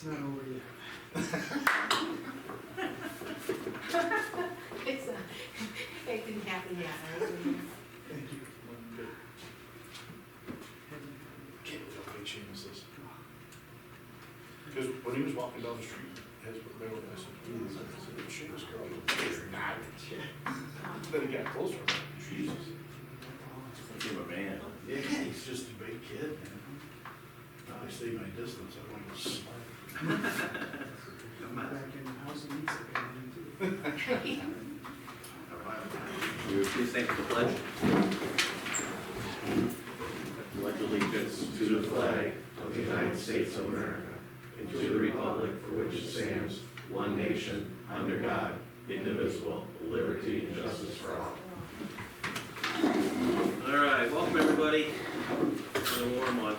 It's not over yet. It's, it didn't happen yet, right? Thank you. Can't tell what Seamus is. Because when he was walking down the street, his middle, I said, Seamus girl, it's not. Then he got closer, I'm like, Jesus. Give a band. Yeah, he's just a big kid, man. I stay my distance, I want to smart. Back in the house and eats it. We would please stand for the pledge. Pledge allegiance to the flag of the United States of America and to the republic for which it stands, one nation, under God, indivisible, liberty and justice for all. All right, welcome everybody to the warm one.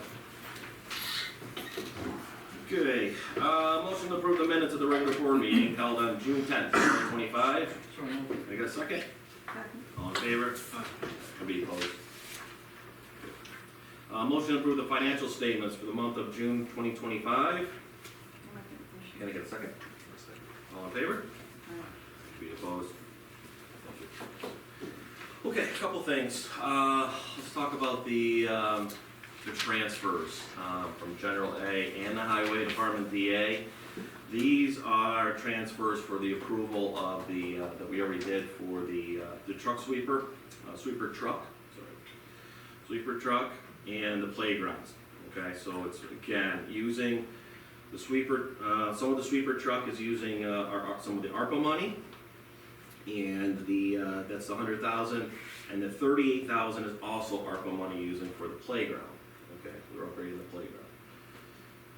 Okay, motion to approve the minutes of the regular board meeting held on June 10th, 2025. I got a second? All in favor? Be opposed. Motion to approve the financial statements for the month of June 2025. Can I get a second? All in favor? Be opposed. Okay, a couple things. Let's talk about the transfers from General A and the Highway Department DA. These are transfers for the approval of the that we already did for the truck sweeper, sweeper truck, and the playgrounds. Okay, so it's again using the sweeper. Some of the sweeper truck is using some of the ARPA money, and the that's the 100,000, and the 38,000 is also ARPA money using for the playground. Okay, we're upgrading the playground.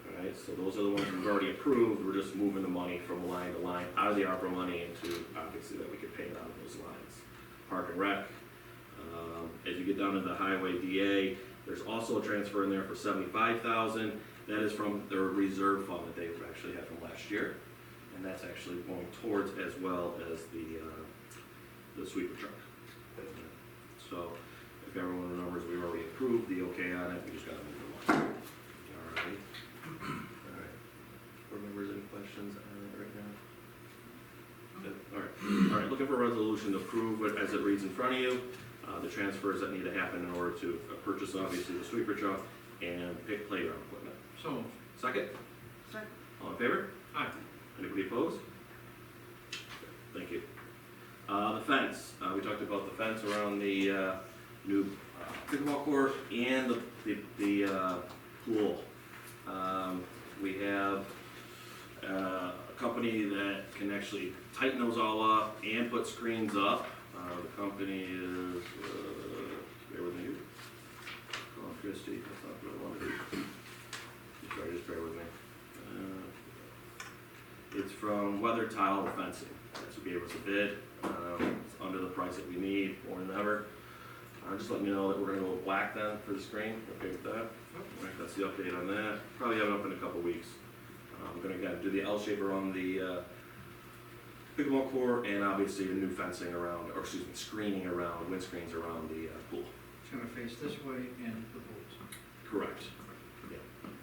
Alright, so those are the ones we've already approved. We're just moving the money from line to line out of the ARPA money into, obviously, that we could pay it out of those lines. Park and Rec. As you get down to the Highway DA, there's also a transfer in there for 75,000. That is from their reserve fund that they actually had from last year. And that's actually going towards as well as the sweeper truck. So, if everyone remembers, we already approved the okay on it, we just gotta move the line. Alright. Alright. Board members, any questions on it right now? Alright. Alright, looking for a resolution to approve it as it reads in front of you. The transfers that need to happen in order to purchase, obviously, the sweeper truck and pick playground equipment. So, Second? Second. All in favor? aye. Anybody opposed? Thank you. The fence, we talked about the fence around the new pickleball court and the pool. We have a company that can actually tighten those all up and put screens up. The company is, bear with me. Call Christie, that's not what I wanted to do. Sorry, just bear with me. It's from Weather Tile Fencing. That's who gave us a bid. It's under the price that we need, more than ever. Just letting you know that we're going to go with black then for the screen. Okay with that? Right, that's the update on that. Probably have it up in a couple weeks. I'm going to do the L shape around the pickleball court and obviously the new fencing around, or excuse me, screening around, windscreens around the pool. It's gonna face this way and the pools. Correct. Yeah.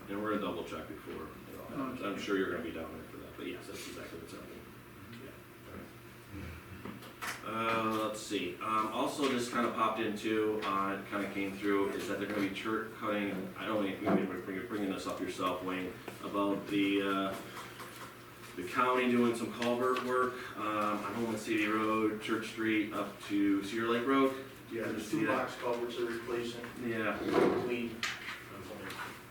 And we're going to double check before. I'm sure you're going to be down there for that, but yes, that's exactly what's happening. Let's see. Also, just kind of popped into, it kind of came through, is that they're going to be turf cutting. And I don't know if you're bringing this up yourself, Wayne, about the county doing some culvert work on Holman City Road, Church Street, up to Cedar Lake Road. Do you Yeah, ever there's see two that? box culverts they're replacing, Yeah, clean.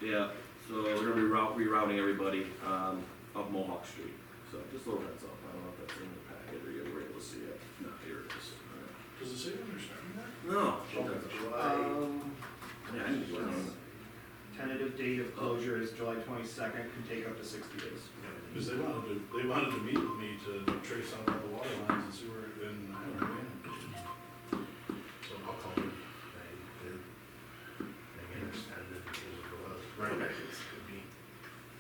yeah. So they're going to be rerouting everybody up Mohawk Street. So just a little heads up. I don't know if that's in the packet or you were able to see it. No, here it is. Does it say when they're starting that? No. July. Yeah, I need to learn. Tentative date of closure is July 22nd, can take up to 60 days. Because they wanted to meet with me to trace out all the water lines and see where, and I don't know. So I'll call them. Right.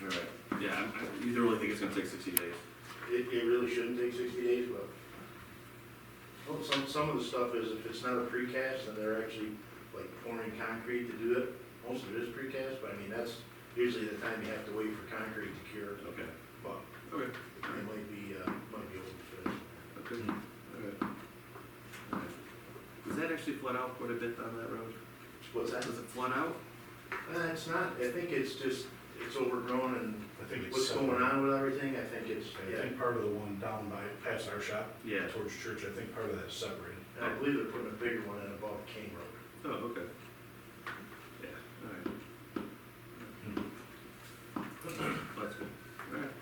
Alright, yeah, you don't really think it's gonna take 60 days? It really shouldn't take 60 days, but well, some of the stuff is, if it's not a precast, and they're actually like pouring concrete to do it, most of it is precast, but I mean, that's usually the time you have to wait for concrete to cure. Okay. actually flood out quite a bit on that road? What's that? Does it flood out? It's not, I think it's just, it's overgrown and I think it's what's going on with everything, I think it's, I yeah. think part of the one down by, past our shop, Yeah. towards church, I think part of that is separated. And I believe they're putting a bigger one in above King Road. Oh, okay. Yeah, alright. That's good. Alright.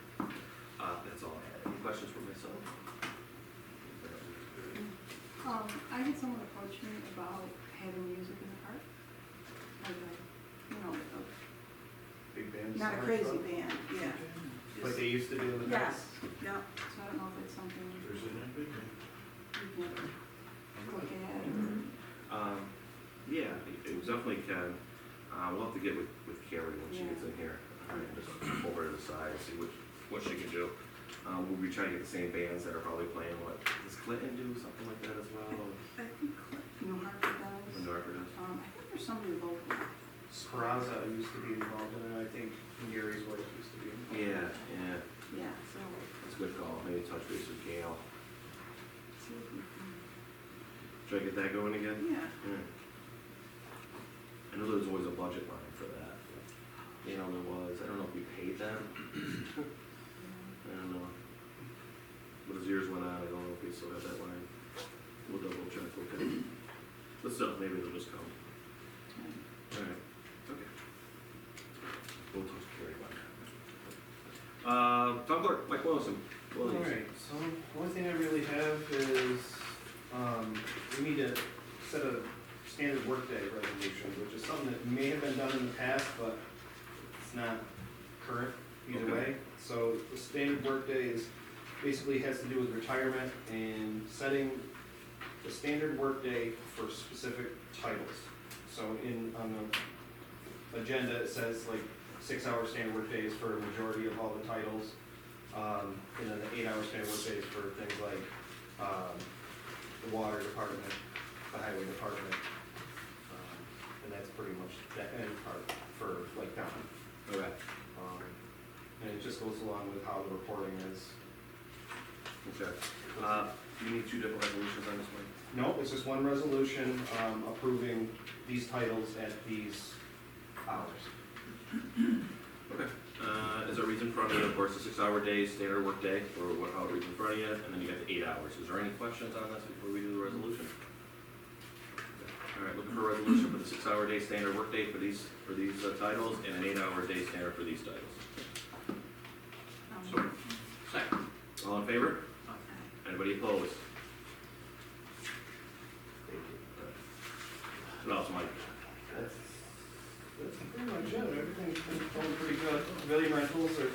That's all I had. Any questions for myself? I had someone approach me about having music in the park. Like a, Big band. not a crazy band, yeah. Like they used to do in the Yes, past. yeah, so I don't know if it's something you There's a big one. can look at or. Yeah, it definitely can. We'll have to get with Carrie when she Yeah. gets in here. Just over to the side and see what she can do. We'll be trying to get the same bands that are probably playing, does Clinton do something like that as well? I think New Hartford does. Or Norfolk does? I think there's somebody local. Sparaza used to be involved in it, I think Gary's wife used to be involved. Yeah, Yeah, so that's a good call. Maybe touch base with Gail. see if we can, Try to get that going again? yeah. Yeah. I know there's always a budget line for that. There was, I don't know if we paid them. I don't know. But as years went on, I don't know if we still have that line. We'll double check, okay? But still, maybe they'll just come. Alright, okay. We'll talk to Carrie about that. Tom Clerk, Mike Wilson. Alright, so the only thing I really have is, we need to set a standard workday resolution, which is something that may have been done in the past, but it's not current either Okay. way. So the standard workday is, basically has to do with retirement and setting the standard workday for specific titles. So on the agenda, it says like 6-hour standard workdays for a majority of all the titles. And then the 8-hour standard workdays for things like, the water department, the highway department. And that's pretty much that end part for like Don. Okay. And it just goes along with how the reporting is. Okay. Do you need two different resolutions on this one? No, it's just one resolution, approving these titles at these hours. Okay. Is there a reason in front of you? Of course, the 6-hour day, standard work day, or how it reads in front of you, and then you got the 8 hours. Is there any questions on this before we do the resolution? All right, looking for a resolution for the 6-hour day standard work day for these titles, and an 8-hour day standard for these titles. Um, Second. All in favor? Anybody opposed? Thank you. What else, Mike? That's pretty much it. Everything's been going pretty good. Pavilion rentals are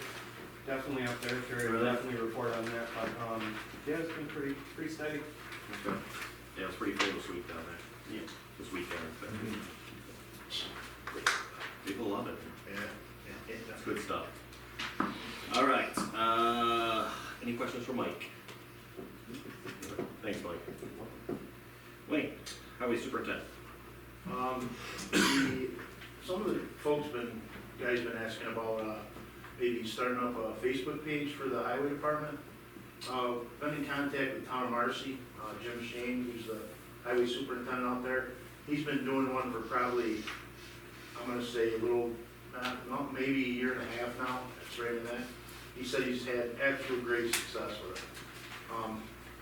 definitely up there. Terry will Really? definitely report on that, but, yeah, it's been pretty steady. Okay. Yeah, it was pretty full this week down there. Yeah. This weekend, in fact. People love it. Yeah. That's good stuff. All right, any questions for Mike? Thanks, Mike. Wayne, highway superintendent. Some of the guys been asking about, maybe starting up a Facebook page for the highway department. Been in contact with Tom Marcy, Jim Shane, who's the highway superintendent out there. He's been doing one for probably, I'm gonna say a little, maybe a year and a half now, it's right in that. He said he's had absolute great success with it.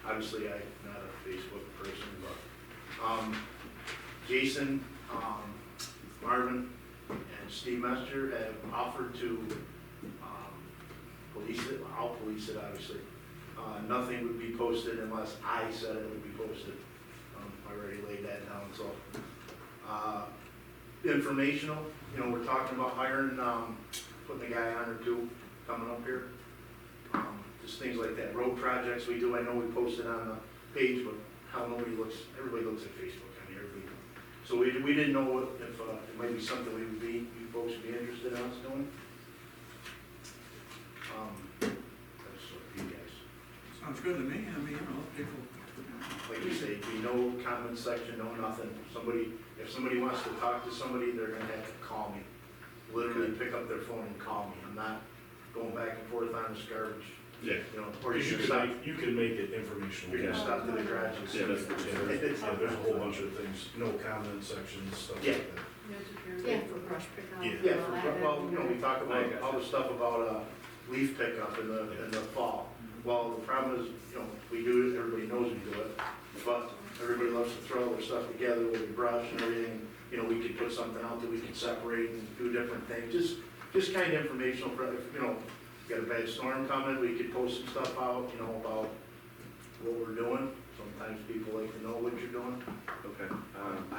Obviously, I'm not a Facebook person, but, Jason, Marvin, and Steve Mester have offered to, police it. I'll police it, obviously. Nothing would be posted unless I said it would be posted. I already laid that down, so. Informational, we're talking about hiring, putting a guy on or two coming up here. Just things like that, road projects we do, I know we posted on the page, but how everybody looks at Facebook, everybody. So we didn't know if it might be something you folks would be interested in us doing. That's what you guys. Sounds good to me, people. Like you say, be no comment section, no nothing. If somebody wants to talk to somebody, they're gonna have to call me. Literally pick up their phone and call me. I'm not going back and forth on this garbage. Yeah. You know, or you You can stop, you can make it informational. you can stop to the garage and see. Yeah, that's the- Yeah, there's a whole bunch of things, no comment sections, stuff Yeah. like that. Yeah, for brush pickup. Yeah. and Yeah, all that, well, you know, we talk I about got all the stuff about, leaf pickup in the fall. Well, the problem is, you know, we do it, everybody knows we do it, but everybody loves to throw their stuff together with the brush and everything. You know, we could put something out that we can separate and do different things, just kind of informational, for if, you know, got a bad storm coming, we could post some stuff out, you know, about what we're doing. Sometimes people like to know what you're doing. Okay,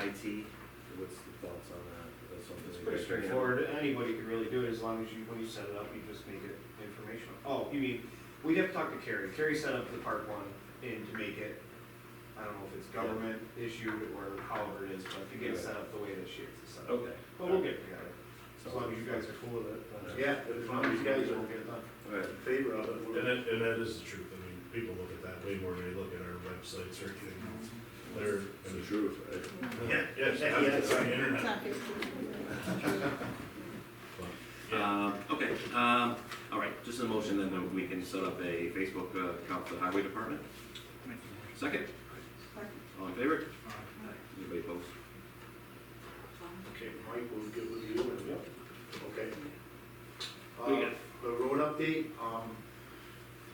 IT, what's the thoughts on that? That's something It's that pretty you guys can straightforward, anybody could really do it as long as you, when you set it up, you just make it informational. Oh, you mean, we'd have to talk to Carrie. Carrie set up the part one and to make it, I don't know if it's government issued or however it is, but to get it set up the way that she has it set handle. up. Okay. But we'll get it together, as long as you guys are cool with it. then- Yeah, as long as you guys are We'll get it done. Alright, in favor of it. And that is the truth, I mean, people look at that way more than they look at our websites or anything else. They're, it's the truth, right? yeah, yes, Yeah, it's on the It's internet. not Facebook. Okay, all right, just a motion then that we can set up a Facebook account for the highway department. Second, all in favor? Anybody opposed? Okay, Mike, we'll get with you and, okay. What do you got? The road update,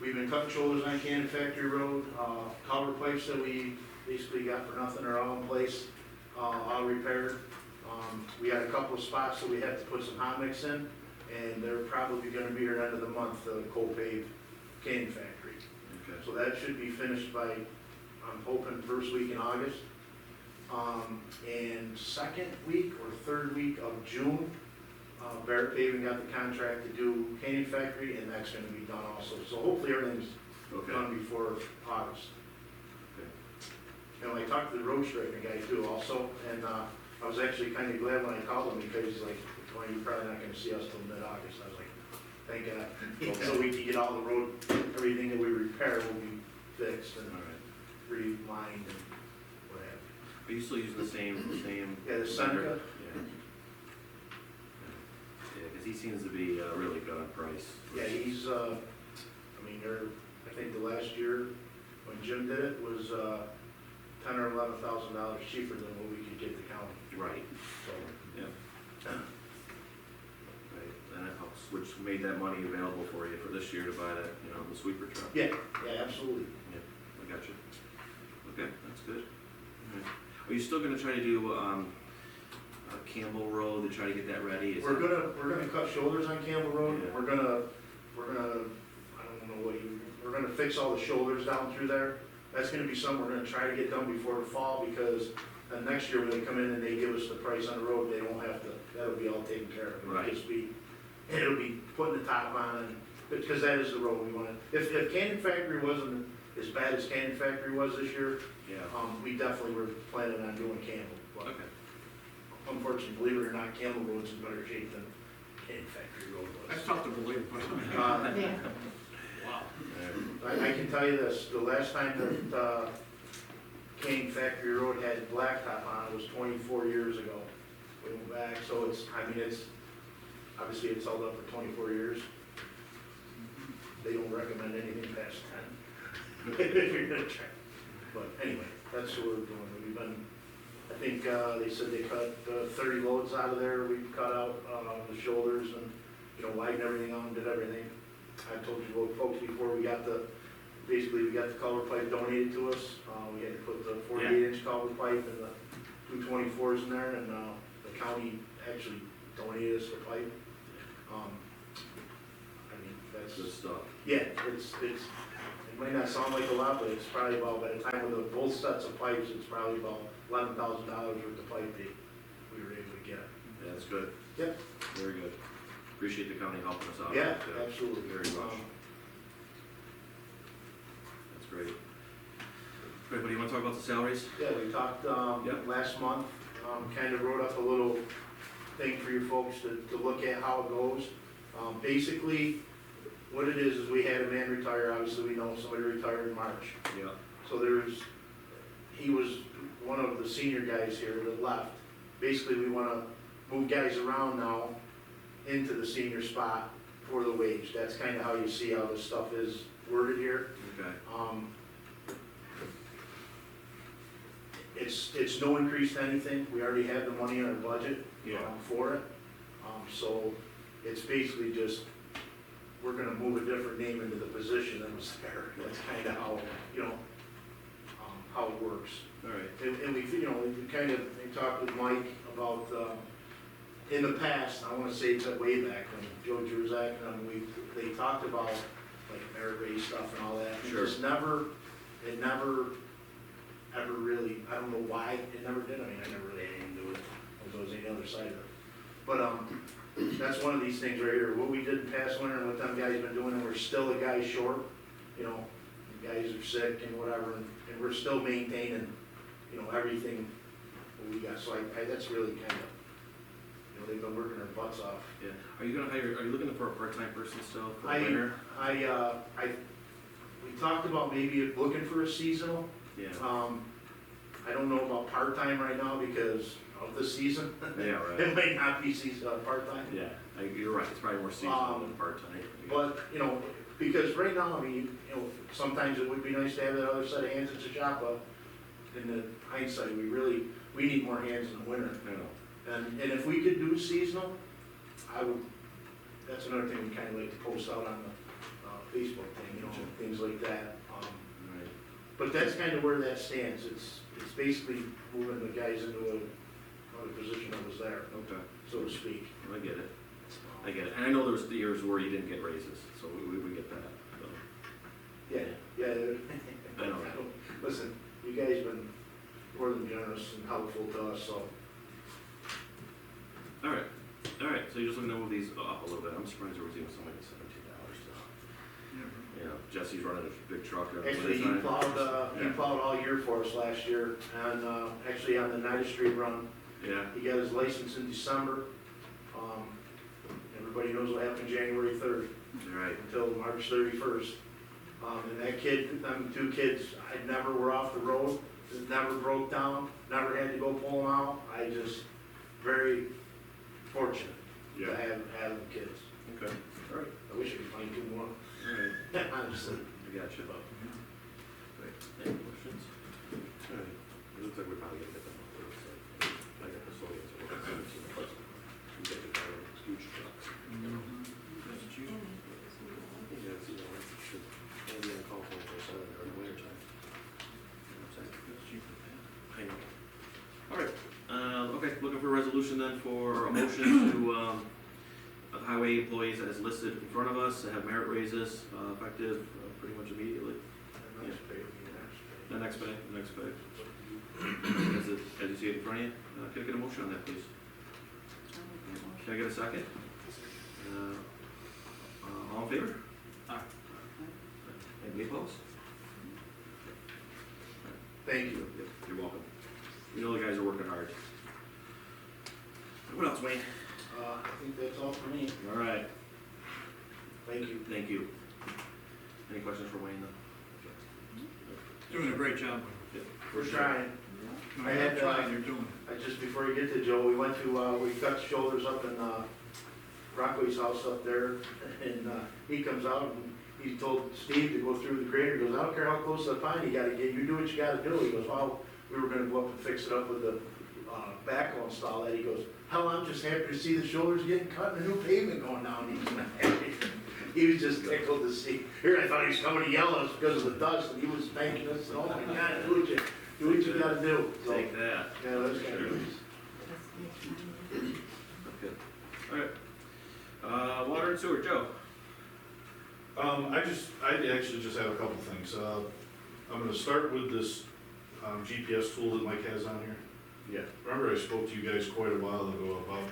we've been cutting shoulders on Cannon Factory Road, culvert pipes that we basically got for nothing are all in place, all repaired. We had a couple of spots that we had to put some hot mix in, and they're probably gonna be here end of the month, the cold paved Cannon Factory. Okay, So that should be finished by, I'm hoping, first week in August. And second week or third week of June, Barrett Paving got the contract to do Canyon Factory, and that's gonna be done also. So hopefully everything's okay, done before August. okay. And I talked to the road straightening guy too also, and, I was actually kinda glad when I called him, because he's like, well, you're probably not gonna see us till mid-August. I was like, thank God. So we can get all the road, everything that we repair will be fixed and All right. relined and what have Are you still using the same? you. Yeah, the vendor? Seneca, Yeah. Yeah, because he seems to be really good on price. yeah, he's, I mean, I think the last year when Jim did it was, $10,000 or $11,000 cheaper than what we could get the county, Right, so. yeah. Right, and that helps, which made that money available for you for this year to buy that, you know, the sweeper truck. Yeah, yeah, absolutely. I got you. Okay, that's good. All right. Are you still gonna try to do, Campbell Road to try to get that ready? Is We're that- gonna cut shoulders on Campbell Road, Yeah. we're gonna, I don't know what we're gonna fix all the shoulders down through there. That's gonna be something we're gonna try to get done before the fall, because then next year when they come in and they give us the price on the road, they won't have to, that'll be all taken care of. Right. It'll be putting the top on, and because that is the road we want. If Canyon Factory wasn't as bad as Canyon Factory was this year, Yeah, we definitely were planning on doing Campbell. But okay. unfortunately, believe it or not, Campbell Road's in better shape than Canyon Factory Road was. That's tough to believe, but. Yeah. Wow. I can tell you this, the last time that, Canyon Factory Road had blacktop on it was 24 years ago. We went back, so it's, obviously it's held up for 24 years. They don't recommend anything past 10. If you're gonna try. But anyway, that's what we're doing. We've been, I think, they said they cut 30 loads out of there. We've cut out, the shoulders and, you know, widened everything out and did everything. I told you folks before, we got the culvert pipe donated to us. We had to put the 48-inch culvert pipe and the 224s in there, and, the county actually donated us the pipe. That's, Good stuff. yeah, it might not sound like a lot, but it's probably about, by the time of the both sets of pipes, it's probably about $11,000 worth of pipe that we were able to get. Yeah, that's good. Yep. Very good. Appreciate the county helping us out. Yeah, too. absolutely. Very much. That's great. Great, buddy, you wanna talk about the salaries? Yeah, we talked, Yep. last month, kind of wrote up a little thing for you folks to look at how it goes. Basically, what it is we had a man retire, obviously we know somebody retired in March. Yeah. So he was one of the senior guys here that left. Basically, we wanna move guys around now into the senior spot for the wage. That's kinda how you see how this stuff is worded here. Okay, It's no increase to anything, we already have the money in our budget. Yeah. For it. So it's basically just, we're gonna move a different name into the position that was there. That's kinda how, you know, how it works. all right, And we, you know, we kind of, we talked with Mike about, in the past, I wanna say it's way back when Joe Jurczak and they talked about like merit raise stuff and all that. It Sure. just it never, ever really, I don't know why it never did. I mean, I never really had anything to do with it. I was on the other side of it. But, that's one of these things right here. What we did in past winter and what them guys been doing, and we're still a guy short, you know, the guys are sick and whatever, and we're still maintaining, you know, everything that we got. So that's really kind of, you know, they've been working their butts off. yeah. Are you looking for a part-time person still for the winter? We talked about maybe looking for a seasonal. Yeah, I don't know about part-time right now because of the season. yeah, right, It may not be part-time. yeah, you're right, it's probably more seasonal than part-time. But, you know, because right now, I mean, you know, sometimes it would be nice to have that other set of hands at the shop, but in the hindsight, we need more hands in the winter. I know, And if we could do seasonal, that's another thing we kinda like to post out on the Facebook thing, you know, things like that. right, But that's kinda where that stands. It's basically moving the guys into another position that was there, okay, so to speak. I get it. I get it, and I know there was the years where you didn't get raises, so we get that, so. Yeah. I know. Listen, you guys been more than generous and helpful to us, so. All right, so you're just looking to move these up a little bit, I'm surprised there was even something at $17 still. You know, Jesse's running a big truck. Actually, he plowed all year for us last year, and, actually on the United Street run, Yeah, he got his license in December. Everybody knows what happened January 3rd. you're right, Until March 31st. And that kid, them two kids, I never were off the road, never broke down, never had to go pull them out. Very fortunate to yeah, have the kids. okay, all right, I wish I could find two more, all right, honestly. I got you. Great, any questions? All right, it looks like we're probably gonna get them up there, so I got the soil, so we'll have to see the question. We get the huge trucks. That's cheap. Yeah, it's, you know, it's, maybe on call for the winter time. That's cheaper. I know. All right, okay, looking for a resolution then for a motion to, of highway employees as listed in front of us, to have merit raises, effective pretty much immediately. The next pay. As you see it in front of you, can I get a motion on that, please? Can I get a second? All in favor? Aye. Anybody opposed? Thank you. Yep, you're welcome. You know the guys are working hard. What else, Wayne? I think that's all for me. All right, Thank you. thank you. Any questions for Wayne, though? Doing a great job. Yeah, We're trying. No, I you're had, trying, you're doing Just before you get to Joe, we went to, we cut shoulders up in Rockaway's house up there, and he comes out and he told Steve to go through the grader. He goes, I don't care how close to the pine you gotta get, you do what you gotta do. He goes, well, we were gonna go up and fix it up with the backhoe install that. He goes, hell, I'm just happy to see the shoulders getting cut and a new pavement going down. He was just tickled to see. Here, I thought he was coming to yell at us because of the dust, and he was thanking us, and oh my God, do what you gotta do. So, Take that. yeah, that's kind of nice. Okay. All right. Water and sewer, Joe. I actually just have a couple things. I'm gonna start with this, GPS tool that Mike has on here. Yeah. Remember I spoke to you guys quite a while ago about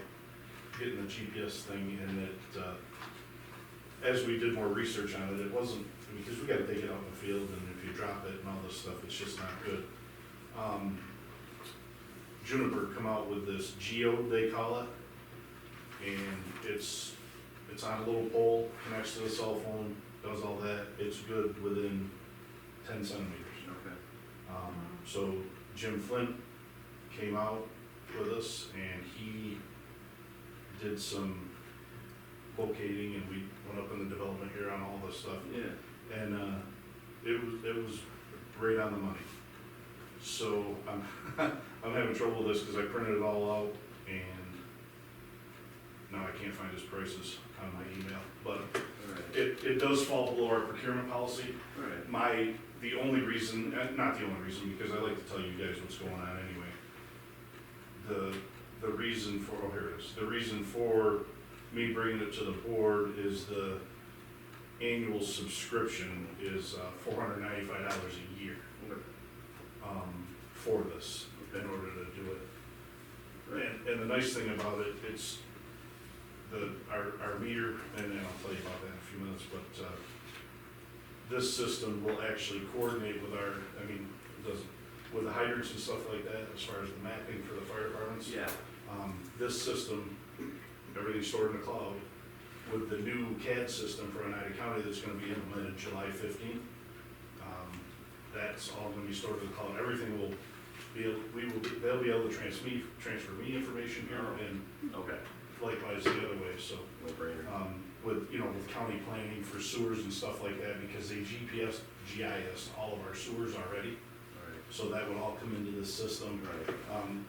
getting the GPS thing, and that, as we did more research on it, it wasn't, because we gotta take it out in the field, and if you drop it and all this stuff, it's just not good. Juniper come out with this Geode, they call it, and it's on a little pole, connects to the cell phone, does all that, it's good within 10 centimeters. Okay. So Jim Flint came out with us, and he did some locating, and we went up in the development here on all this stuff. Yeah. And, it was right on the money. So I'm, I'm having trouble with this because I printed it all out and now I can't find his prices on my email. But Alright, it does fall below our procurement policy. alright. The only reason, not the only reason, because I like to tell you guys what's going on anyway. The reason for, oh, here it is. The reason for me bringing it to the board is the annual subscription is $495 a year, for this, in order to do it. And the nice thing about it, it's our meter, and then I'll tell you about that in a few minutes, but, this system will actually coordinate with with the hydrants and stuff like that, as far as the mapping for the fire departments. Yeah, This system, everything's stored in the cloud, with the new CAD system for Oneida County that's gonna be implemented July 15th. That's all gonna be stored in the cloud, everything will be, they'll be able to transfer me information here, Oh. and okay, likewise the other way, so. no brainer. With county planning for sewers and stuff like that, because they GIS all of our sewers already, Alright, so that would all come into this system. right,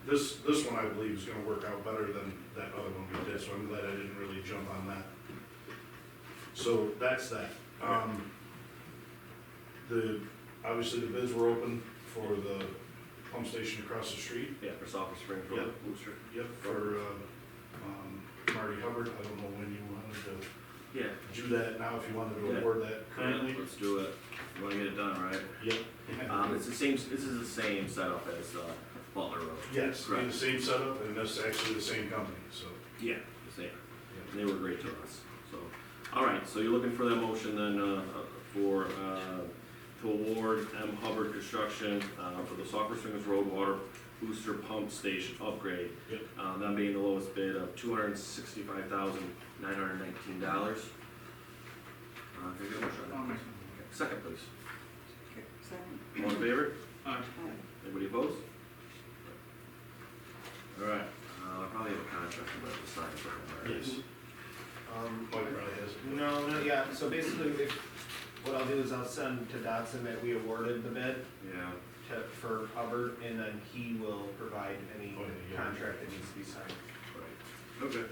This one I believe is gonna work out better than that other one we did, so I'm glad I didn't really jump on that. So that's that. Obviously the bids were open for the pump station across the street. yeah, for Sulphur Springs Road, Booster. Yep, for, Marty Hubbard, I don't know when you wanted to Yeah. do that now, if you wanted to Yeah. award that currently. Let's do it, you wanna get it done, right? Yep. It's the same, this is the same setup as, Butler Road. Yes, we Correct. the same setup, and that's actually the same company, so. Yeah, the same. They were great to us, so. All right, so you're looking for that motion then, to award M. Hubbard Construction, for the Sulphur Springs Road Water Booster Pump Station upgrade. Yep. That being the lowest bid of $265,919. Can I get a motion? I'll make- Okay, second, please. Okay, second. All in favor? Aye. Aye. Anybody opposed? All right, I probably have a contract I'm gonna have to sign for him, right? Yes. Mike probably has it. No, no, yeah, so basically, what I'll do is I'll send to Dotson that we awarded the bid Yeah, for Hubbard, and then he will provide any Oh, yeah. contract that needs to be signed. right, okay.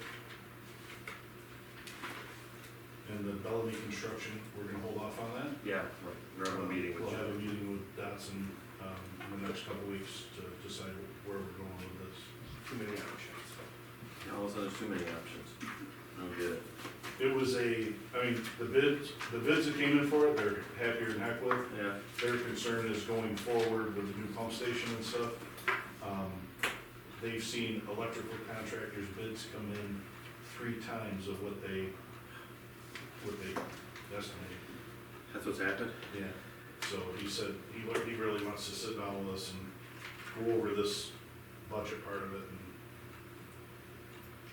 And the Bellamy Construction, we're gonna hold off on that. Yeah, right, we're having a meeting with We'll have a you. meeting with Dotson, in the next couple of weeks to decide where we're going with this. Too many options. Yeah, all of a sudden, there's too many options. I don't get it. It was the bids that came in for it, they're happier than heck with. Yeah, Their concern is going forward with the new pump station and stuff. They've seen electrical contractors' bids come in 3 times of what they estimated. that's what's happened? Yeah. So he said, he really wants to sit down with us and go over this budget part of it. And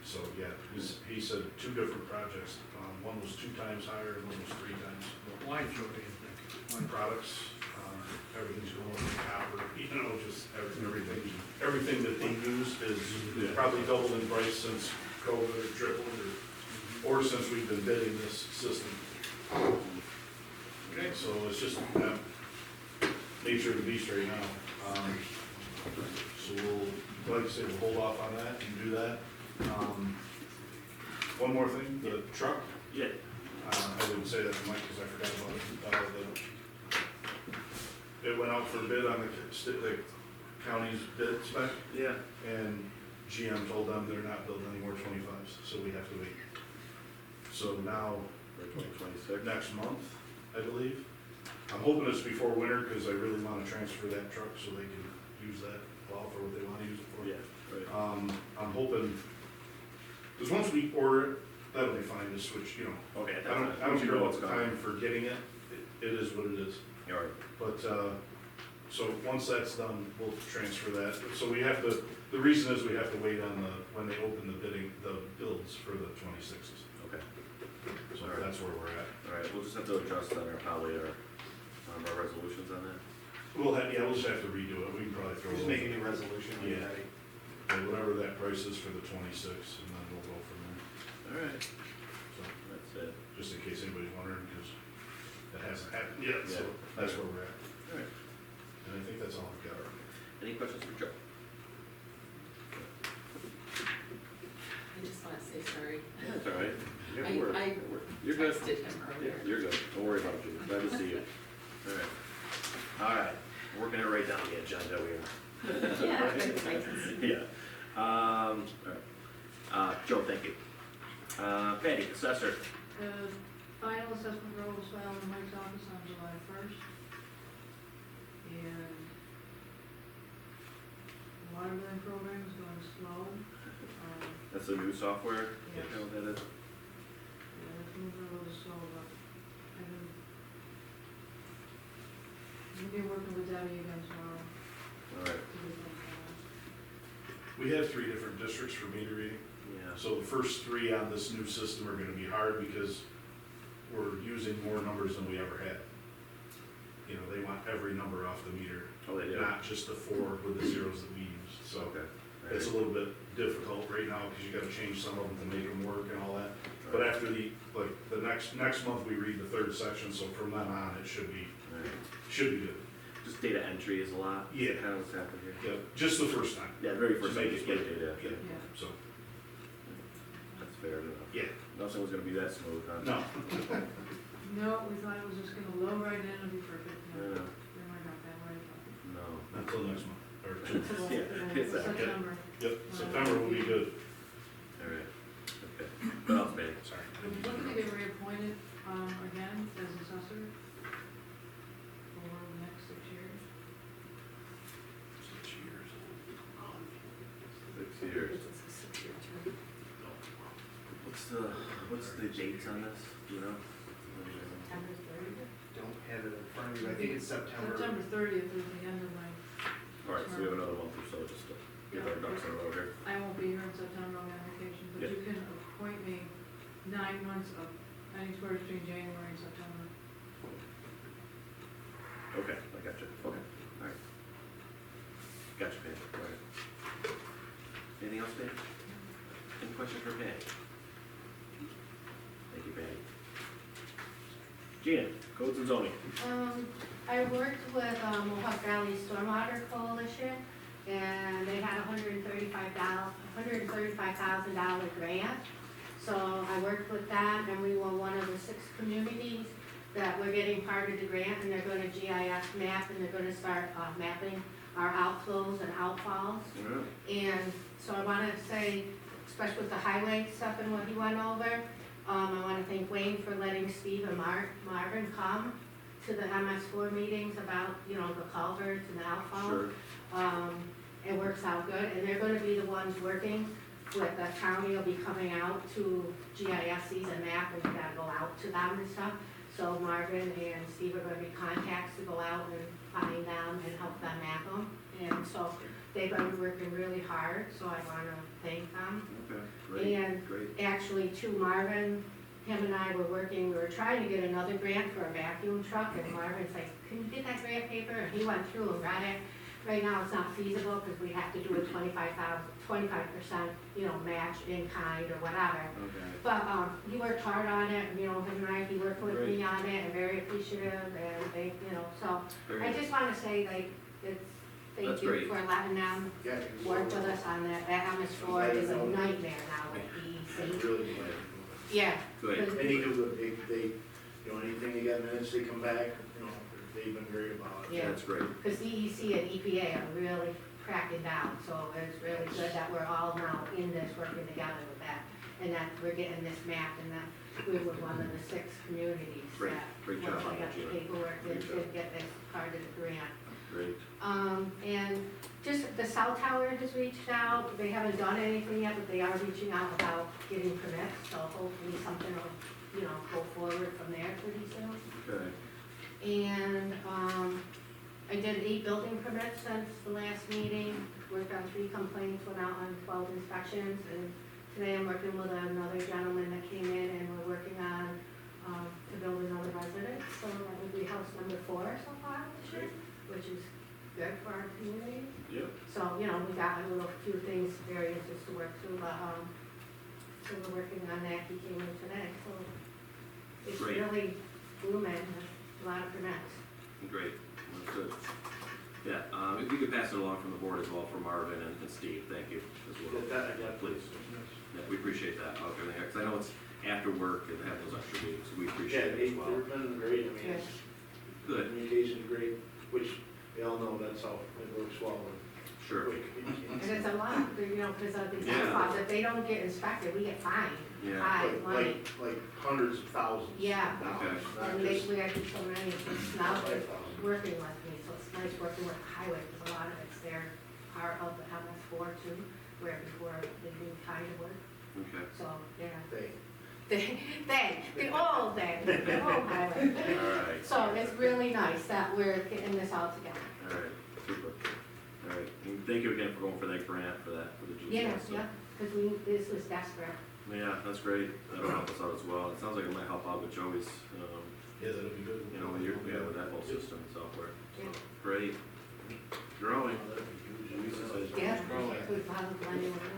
so, yeah, he said 2 different projects. One was 2 times higher and one was 3 times. Why, Joe, do you think? On products, everything's going with copper, just everything that they use is probably doubled in price since COVID, or tripled, or since we've been bidding this system. Okay, so it's just, nature of the beast right now. So we'll, like I said, we'll hold off on that and do that. One more thing, the truck, Yeah, I didn't say that to Mike because I forgot about it. It went out for bid on the county's bid spec, yeah, and GM told them they're not building any more 25s, so we have to wait. So now, for 2026. next month, I believe. I'm hoping it's before winter because I really want to transfer that truck so they can use that plow for what they want to use it for. Yeah, right. I'm hoping, because once we order it, that'll be fine to switch, Okay, I don't once you care know about what's the coming. time for getting it, it is what it is. All right, But, so once that's done, we'll transfer that. So we have to, the reason is we have to wait on when they open the builds for the 26s. okay, So Alright. that's where we're at. all right, we'll just have to adjust on our resolutions on that. We'll just have to redo it. We can probably throw. Just make a new resolution when you're Yeah. ready. Whatever that price is for the 26, and then we'll go from there. All right, So, just in case anybody's wondering, because it hasn't happened yet, so Yeah. that's where we're at. All right. And I think that's all I've got. Any questions for Joe? I just wanna say sorry. That's all right. I- Don't worry. I Don't worry. You're good. Texted him earlier. You're good. Don't worry about it. Glad to see you. All right. All right. Working it right down the agenda we are. Yeah, I can see. Yeah. All right. Joe, thank you. Patty, assessor. The final assessment roll was filed in Mike's office on July 1st. And the water billing program is going slow. That's the new software? Yes. You know what that is? Yeah, it's moving a little slow, but we'll be working with Debbie again tomorrow All right. to get things going. We have 3 different districts for meter reading. Yeah. So the first 3 on this new system are gonna be hard because we're using more numbers than we ever had. You know, they want every number off the meter, Oh, they do? not just the 4 with the zeros that we use, so. Okay. It's a little bit difficult right now, because you gotta change some of them to make them work and all that. But after the next month, we read the 3rd section, so from then on, it should be All right. good. Just data entry is a lot. Yeah. Kind of what's happened here. Yeah, just the first time, Yeah, very first To time make you it get data. yeah, Yeah. so, That's fair enough. yeah, Nothing was gonna be that smooth, huh? no. No, we thought it was just gonna low right in and be perfect. No, No, never got that way. no. Until next month, or It'll- Yeah, it'll- exactly. September. yep, September will be good. All right. Okay. What else, Patty? Sorry. I'm looking to get reappointed, again as assessor for the next 6 years. 6 years. 6 years. It's a 6-year term. What's the dates on this, do you know? September 30th? Don't have it in front of you, I think it's September. September 30th is the end of my, All right, so we have another month or so just to get our ducks in a row here. I won't be here in September on vacation, but Yeah. you can appoint me 9 months of, I think it's between January and September. Okay, I got you. Okay, all right. Got you, Patty. All right. Anything else, Patty? Any questions for Patty? Thank you, Patty. Gina, codes and zoning. I worked with Mohawk Valley Stormwater Coalition, and they had $135,000 grant. So I worked with them, and we were one of the 6 communities that were getting part of the grant, and they're gonna GIS map, and they're gonna start mapping our outflows and outfalls. Yeah. And so I wanna say, especially with the highway stuff and what he went over, I wanna thank Wayne for letting Steve and Marvin come to the MS4 meetings about, you know, the culverts and the outfalls. Sure. It works out good, and they're gonna be the ones working with the county, will be coming out to GISs and map, and we gotta go out to them and stuff. So Marvin and Steve are gonna be contacts to go out and find them and help them map them. And so they've been working really hard, so I wanna thank them. Okay, great, And great. actually, too, Marvin, him and I were working, we were trying to get another grant for a vacuum truck, and Marvin's like, can you get that grant paper? And he went through and got it. Right now, it's not feasible, because we have to do a 25%, you know, match in kind or whatever. Okay. But, he worked hard on it, and, you know, him and I, he worked with me on it, and very appreciative, and they, you know, so. Very I good. just wanna say, like, That's thank you great. for letting them Yeah. work with us on that. That MS4 is a nightmare now with That's DEC. really good. Yeah. Good. And they do good, they, you know, anything they get minutes, they come back, you know, they've been great about it. Yeah. That's great. Because DEC and EPA are really cracking down, so it's really good that we're all now in this, working together with that, and that we're getting this map, and that we were one of the 6 communities Great. that, Great once job on we got that, the Gina. paperwork, Great did job. get this part of the grant. Great. And just the South Tower has reached out, they haven't done anything yet, but they are reaching out about getting permits, so hopefully something will, you know, go forward from there pretty soon. Okay. And, I did 8 building permits since the last meeting, worked on 3 complaints, went out on 12 inspections, and today I'm working with another gentleman that came in, and we're working on, to build another residence, so that would be house number 4 so far this year, which is good for our community. Yep. So, you know, we got a little few things, variances to work through, but, so we're working on that, he came in today, so it's Great. really booming, a lot of permits. Great, that's good. Yeah, if you could pass it along from the board as well for Marvin and Steve, thank you as well. Yeah, please. Yeah, we appreciate that, okay, because I know it's after work and have those extra weeks, we appreciate it as well. They've been great, I mean, Good. Good, communication's great, which we all know that's how it works well. sure, And it's a lot, you know, because of these Yeah. spots, if they don't get inspected, we get fined, yeah, high money. Like hundreds of thousands. Yeah. of dollars, not And they, just we have to do so many, it's now they're 5,000. working with me, so it's nice working with the highway, because a lot of it's their part of the MS4 too, where before they do kind of work, okay, so, yeah. They, The old highway. all right. So it's really nice that we're getting this all together. All right, super. All right, and thank you again for going for that grant for that, for the GPS. Yeah, so- yeah, because this was desperate. Yeah, that's great, that'll help us out as well. It sounds like it might help out with Joey's, Yeah, that'll be good. you know, with that whole system and software. So, Yeah. great. Growing. that'd be huge. Yeah, growing. we probably blending with it.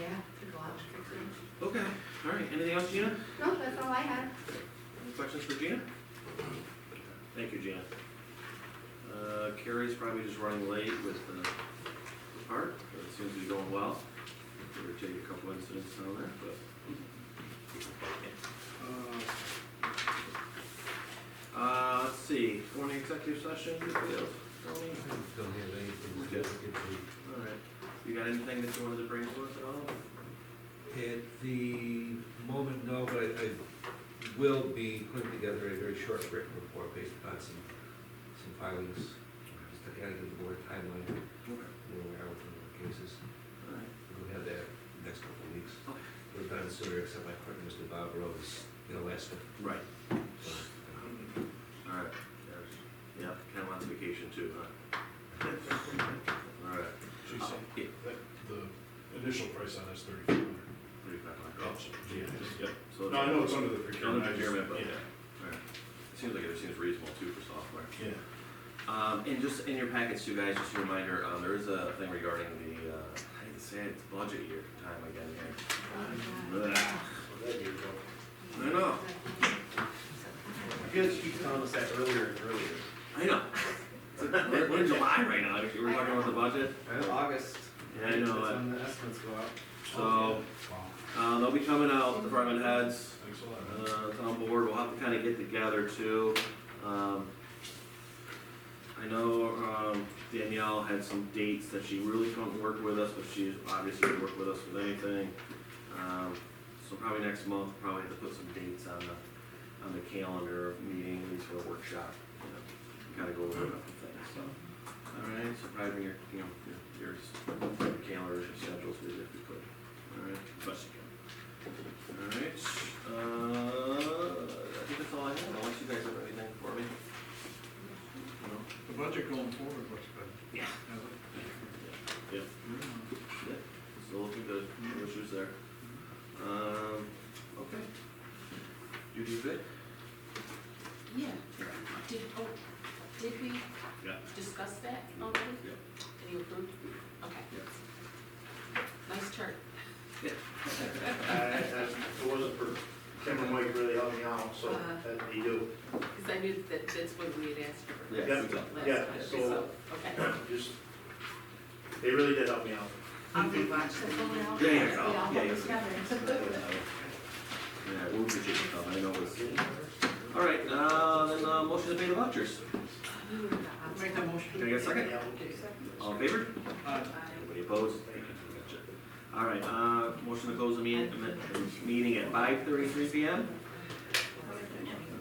Yeah, took a lot. Okay, all right, anything else, Gina? No, that's all I had. Any questions for Gina? Thank you, Gina. Carrie's probably just running late with the part, but it seems to be going well. We'll take a couple incidents down there, but. Let's see, going to executive session, Tony? Don't have anything Good. significant. All right, you got anything that you wanted to bring to us at all? At the moment, no, but I will be putting together a very short written report based upon some filings. Just to kind of give the board a timeline, Okay. where we are with the cases. All right. We'll have that next couple of weeks. Okay. We're done sooner, except my partner, Mr. Bob Rose, Alaska. Right, So, all right. Yeah, kind of on vacation too, huh? All right. She said, Yeah, that, the initial price on that's 3,500. 3,500. Yeah. Yep, so. No, I know it's under the On procurement. the I just- procurement, but, yeah. all right. It seems like it seems reasonable too for software. Yeah. And just in your packets, you guys, just a reminder, there is a thing regarding the, I hate to say it, it's budget year time again here. Ugh. Well, there you go. I know, You guys keep telling us that earlier and earlier. I know. We're in July right now, we're talking about the budget. I know August. Yeah, I know That's it. when the estimates go out. So, Wow. they'll be coming out, department heads, Thanks a lot, man. on board, we'll have to kind of get together too. I know, Danielle had some dates that she really couldn't work with us, but she's obviously work with us with anything. So probably next month, probably have to put some dates on the calendar of meeting, at least for a workshop, you know, kind of go over a couple things, so. All right, so probably bring your, you know, your calendars, your schedules with you if you could. All right, best you can. All right, I think that's all I have, unless you guys have anything for me. No? The budget going forward looks good. Yeah. Has it? Yep. Yep, still looking good, no issues there. Okay. You do good? Yeah, did we Yeah. discuss that already? Yeah. And you approved? Okay. Yeah. Nice chart. If it wasn't for Tim and Mike really helping me out, so that they do. Because I knew that that's what we had asked for. Yeah, Yeah, exactly. Last yeah, time, so- okay. Just, they really did help me out. I'll be watching. So we all, Yeah, yeah, we all yeah, work yeah. together. Yeah, we'll appreciate the comment, I know it's. All right, then, motion to pay the vouchers. Make that motion. Can I get a second? Yeah, okay. All in favor? Aye. Anybody opposed? Gotcha. All right, motion to close the meeting at 5:33 PM.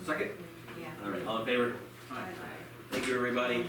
Second? Yeah. All right, all in favor? Aye. Thank you, everybody.